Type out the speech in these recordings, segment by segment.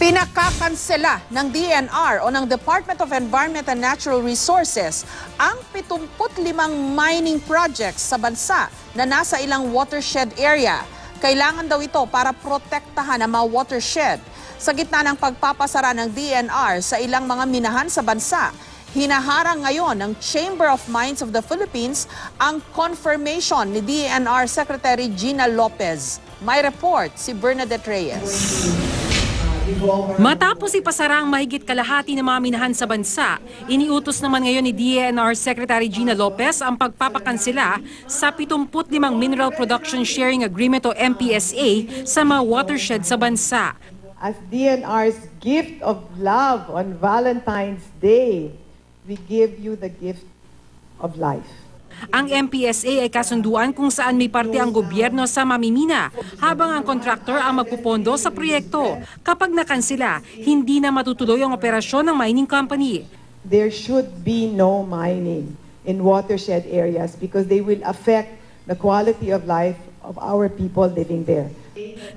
Pinakakansela ng DENR o ng Department of Environment and Natural Resources ang 75 mining projects sa bansa na nasa ilang watershed area. Kailangan daw ito para protektahan ang mga watershed. Sa gitna ng pagpapasara ng DENR sa ilang mga minahan sa bansa, hinaharang ngayon ng Chamber of Mines of the Philippines ang confirmation ni DENR Secretary Gina Lopez. May report si Bernadette Reyes. Matapos ipasara ang mahigit kalahati ng mga minahan sa bansa, iniutos naman ngayon ni DENR Secretary Gina Lopez ang pagpapakansela sa 75 Mineral Production Sharing Agreement o MPSA sa mga watershed sa bansa. As DENR's gift of love on Valentine's Day, we give you the gift of life. Ang MPSA ay kasunduan kung saan may parte ang gobyerno sa mamimina habang ang kontraktor ang magpupondo sa proyekto. Kapag nakansela, hindi na matutuloy ang operasyon ng mining company. There should be no mining in watershed areas because they will affect the quality of life of our people living there.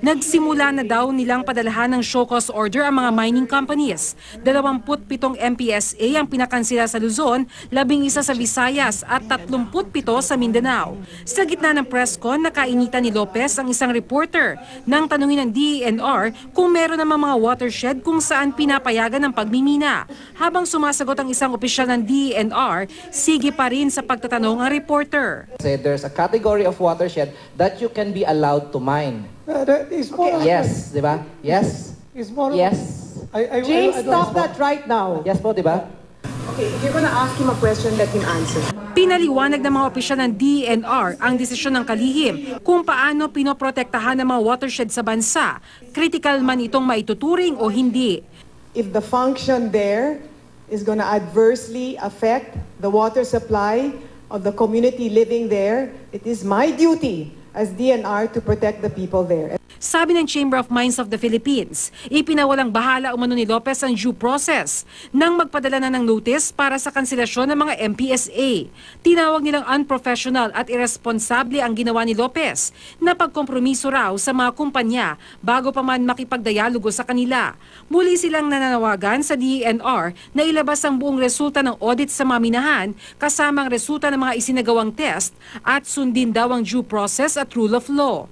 Nagsimula na daw nilang padalahan ng show cause order ang mga mining companies. 27 MPSA ang pinakansela sa Luzon, 11 sa Visayas at 37 sa Mindanao. Sa gitna ng press con, nakainitan ni Lopez ang isang reporter nang tanungin ng DENR kung meron namang mga watershed kung saan pinapayagan ang pagmimina. Habang sumasagot ang isang opisyal ng DENR, sige pa rin sa pagtatanong ang reporter. There's a category of watershed that you can be allowed to mine. Yes, di ba? Yes. Yes. James, stop that right now. Yes po, di ba? Okay, if you're gonna ask him a question, let him answer. Pinaliwanag ng mga opisyal ng DENR ang desisyon ng kalihim kung paano pinoprotektahan ng mga watershed sa bansa. Critical man itong maituturing o hindi. If the function there is gonna adversely affect the water supply of the community living there, it is my duty as DENR to protect the people there. Sabi ng Chamber of Mines of the Philippines, ipinawalang bahala umano ni Lopez ang due process nang magpadala na ng notice para sa kanselasyon ng mga MPSA. Tinawag nilang unprofessional at irresponsable ang ginawa ni Lopez na pagkompromiso raw sa mga kumpanya bago pa man makipagdialogo sa kanila. Muli silang nananawagan sa DENR na ilabas ang buong resulta ng audit sa mga minahan kasama ang resulta ng mga isinagawang test at sundin daw ang due process at rule of law.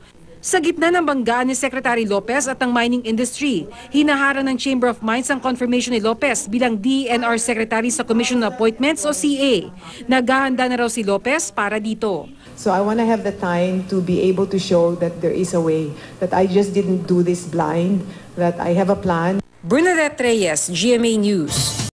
Sa gitna ng banggaan ni Secretary Lopez at ng mining industry, hinaharang ng Chamber of Mines ang confirmation ni Lopez bilang DENR Secretary sa Commission on Appointments o CA. Naghahanda na raw si Lopez para dito. So I want to have the time to be able to show that there is a way, that I just didn't do this blind, that I have a plan. Bernadette Reyes, GMA News.